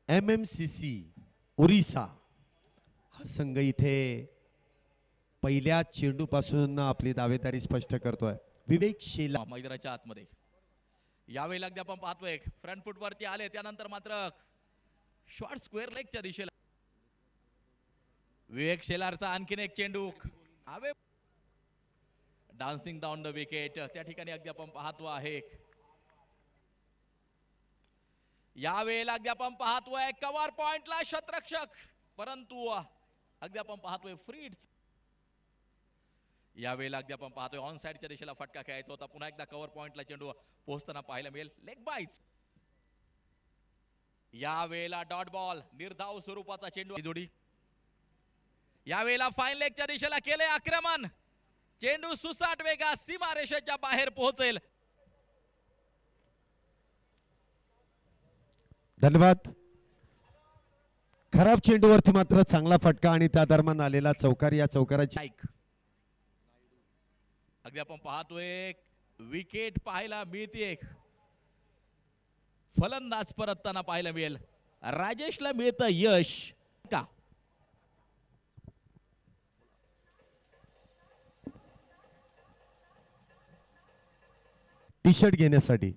MMCC Orissa हा संघ इथे पहिल्या चेंडूपासून आपली दावेदारी स्पष्ट करतोय. विवेक शेला मैदानाच्या आतमध्ये यावेळी अगदी आपण पाहतोय फ्रंट फुट वरती आले, त्यानंतर मात्र शॉर्ट स्क्वेअर लेगच्या दिशेला विवेक शेलारचा आणखीन एक चेंडू आवे डान्सिंग डाऊन द विकेट. त्या ठिकाणी अगदी आपण पाहतो आहे यावेळेला अगदी आपण पाहतोय कव्हर पॉइंटला शतरक्षक, परंतु अगदी आपण पाहतोय फ्री. यावेळेला अगदी आपण पाहतोय ऑन साइडच्या दिशेला फटका खेळायचा होता. पुन्हा एकदा कव्हर पॉइंटला चेंडू पोहोचताना पाहायला मिळेल. लेग बाईज. यावेळेला डॉट बॉल निर्धाव स्वरूपाचा चेंडू जोडी. यावेळेला फाईन लेगच्या दिशेला केले आक्रमण. चेंडू सुसाट वेगा सीमारेषेच्या बाहेर पोहोचेल. धन्यवाद. खराब चेंडूवरती मात्र चांगला फटका आणि त्या दरम्यान आलेला चौकार. या चौकाराची अगदी आपण पाहतोय विकेट पाहायला मिळते. फलंदाज परतताना पाहायला मिळेल. राजेशला मिळतं यश का टी शर्ट घेण्यासाठी.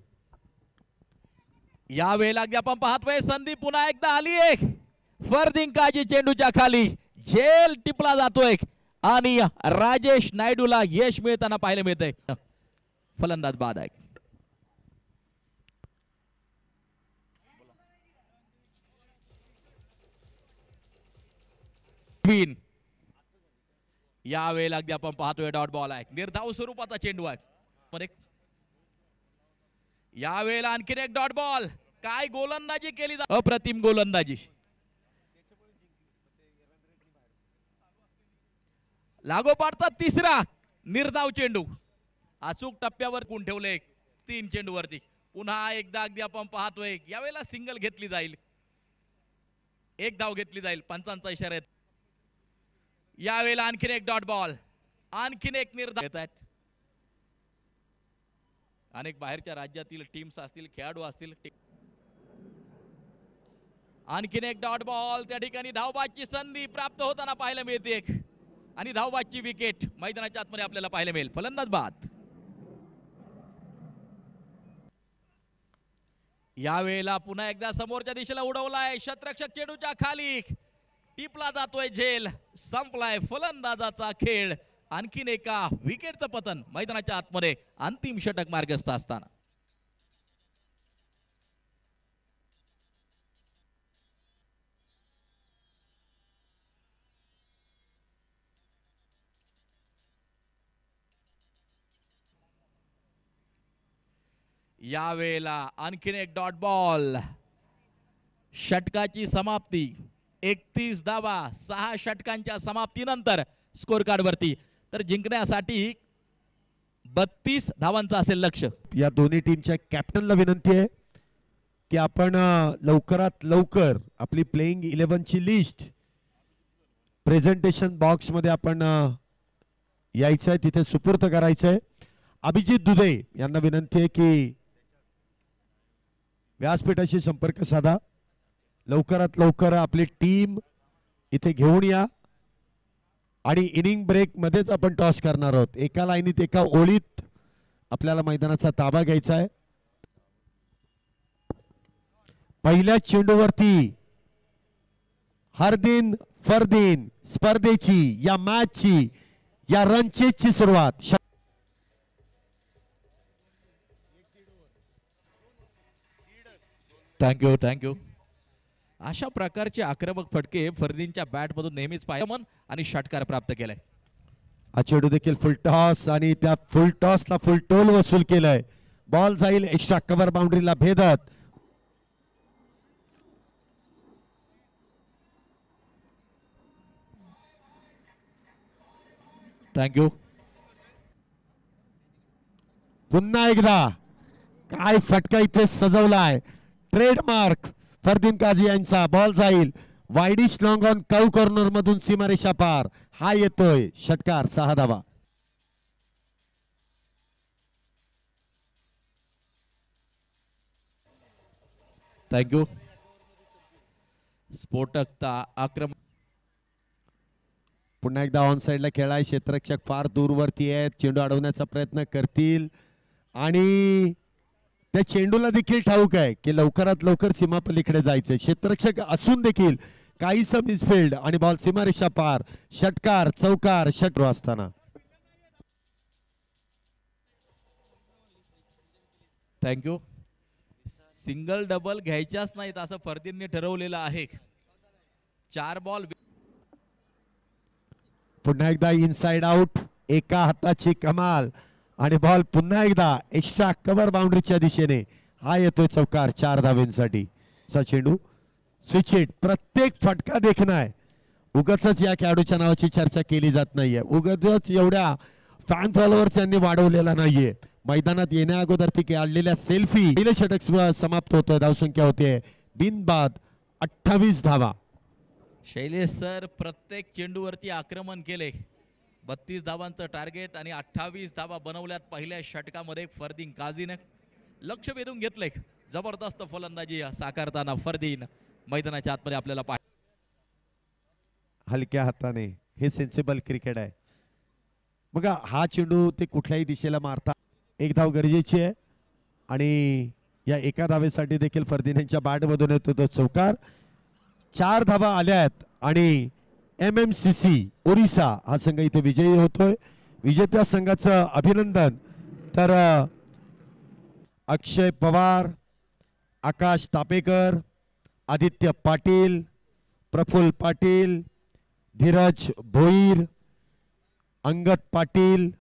यावेळेला अगदी आपण पाहतोय संधी पुन्हा एकदा आली आहे. फरदिंकाजी चेंडूच्या खाली झेल टिपला जातोय आणि राजेश नायडूला यश मिळताना पाहायला मिळतंय. फलंदाज बाद आहे. यावेळेला अगदी आपण पाहतोय डॉट बॉल आहे. निर्धाव स्वरूपाचा चेंडू आहे. यावेळेला आणखीन एक डॉट बॉल. काय गोलंदाजी केली जाते, अप्रतिम गोलंदाजी. लागोपाठचा तिसरा निर्धाव चेंडू अचूक टप्प्यावर कोण ठेवले 3 चेंडूवरती. पुन्हा एकदा अगदी आपण पाहतोय यावेळेला सिंगल घेतली जाईल, एक धाव घेतली जाईल. पंचांचा इशारा आहे. यावेळेला आणखीन एक डॉट बॉल, आणखीन एक निर्धाव येतात. अनेक बाहेरच्या राज्यातील टीम्स असतील, खेळाडू असतील. आणखीन एक डॉट बॉल. त्या ठिकाणी धावबादची संधी प्राप्त होताना पाहायला मिळते आणि धावबादची विकेट मैदानाच्या आतमध्ये आपल्याला पाहायला मिळेल. फलंदाज बाद. यावेळेला पुन्हा एकदा समोरच्या दिशेला उडवलाय. शतरक्षक चेंडूच्या खाली टिपला जातोय झेल. संपलाय फलंदाजाचा खेळ. आणखीन एका विकेटचं पतन मैदानाच्या आतमध्ये अंतिम षटक मार्गस्थ असताना. यावेळेला आणखीन एक डॉट बॉल. षटकाची समाप्ती 31 धावा 6 षटकांच्या समाप्तीनंतर स्कोर कार्ड वरती. तर जिंकण्यासाठी 32 धावांचं असेल लक्ष. या दोन्ही टीमच्या कॅप्टनला विनंती आहे की आपण लवकरात लवकर आपली प्लेइंग 11 ची लिस्ट प्रेझेंटेशन बॉक्स मध्ये आपण यायचं आहे, तिथे सुपूर्द करायचं आहे. अभिजित दुधे यांना विनंती आहे की व्यासपीठाशी संपर्क साधा. लवकरात लवकर आपली टीम इथे घेऊन या आणि इनिंग ब्रेक मध्येच आपण टॉस करणार आहोत. एका लाईनीत एका ओळीत आपल्याला मैदानाचा ताबा घ्यायचा आहे. पहिल्या चेंडूवरती हरदिन फरदिन स्पर्धेची, या मॅचची, या रनचेजची सुरुवात. थँक्यू. अशा प्रकारचे आक्रमक फटके फरदीनच्या बॅट मधून नेहमीच पायमन आणि षटकार प्राप्त केलाय. हा चेंडू देखील फुल टॉस आणि त्या फुल टॉसला फुल टोल वसूल केलाय. बॉल जाईल एक्स्ट्रा कव्हर बाउंड्रीला भेदत. थँक्यू. पुन्हा एकदा काय फटका इथे सजवलाय. ट्रेडमार्क फरदीन काझी यांचा. बॉल जाईल widish long on cow corner मधून सीमारेषा पार. हा येतोय षटकार. 6 धावा. थँक्यू. स्फोटकता आक्रमण. पुन्हा एकदा ऑन साइडला खेळाय. क्षेत्ररक्षक फार दूरवरती आहेत. चेंडू अडवण्याचा प्रयत्न करतील आणि त्या चेंडूला देखील ठाऊक आहे की लवकरात लवकर सीमापलीकडे जायचंय. क्षेत्ररक्षक असून देखील काहीसा मिसफिल्ड आणि बॉल सीमारेषा पार. षटकार चौकार षटकार असताना थँक्यू. सिंगल डबल घ्यायच्याच नाहीत असं फर्दींनी ठरवलेलं आहे. 4 बॉल. पुन्हा एकदा इनसाइड आउट. एका हाताची कमाल आणि बॉल पुन्हा एकदा एक्स्ट्रा कव्हर बाउंड्रीच्या दिशेने. हा येतोय चौकार 4 धावेंसाठी. चेंडू स्विच हिट. प्रत्येक फटका देखणं आहे. उगाच या खेळाडूच्या नावाची चर्चा केली जात नाहीये. उगाच एवढ्या फॅन फॉलोअर्स यांनी वाढवलेला नाहीये. मैदानात येण्या अगोदर ती काढलेल्या सेल्फी. पहिलं षटक समाप्त होतं. धावसंख्या होते बिनबाद 28 धावा. शैलेश सर प्रत्येक चेंडूवरती आक्रमण केले. 32 धावांचं टार्गेट आणि 28 धावा बनवल्यात पहिल्या षटकामध्ये. फरदीन काझीने लक्ष वेधून घेतलंय. जबरदस्त फलंदाजी साकारताना फरदीन मैदानाच्या आतमध्ये आपल्याला पाहिजे. हलक्या हाताने हे सेन्सिबल क्रिकेट आहे. बघा हा चेंडू ते कुठल्याही दिशेला मारता. एक धाव गरजेची आहे आणि या एका धावेसाठी देखील फरदीन यांच्या बॅटमधून येतो तो चौकार. 4 धावा आल्या आहेत आणि MMCC ओरिसा हा संघ इथे विजयी होतोय. विजेत्या संघाचं अभिनंदन. तर अक्षय पवार, आकाश तापेकर, आदित्य पाटील, प्रफुल्ल पाटील, धीरज भोईर, अंगद पाटील,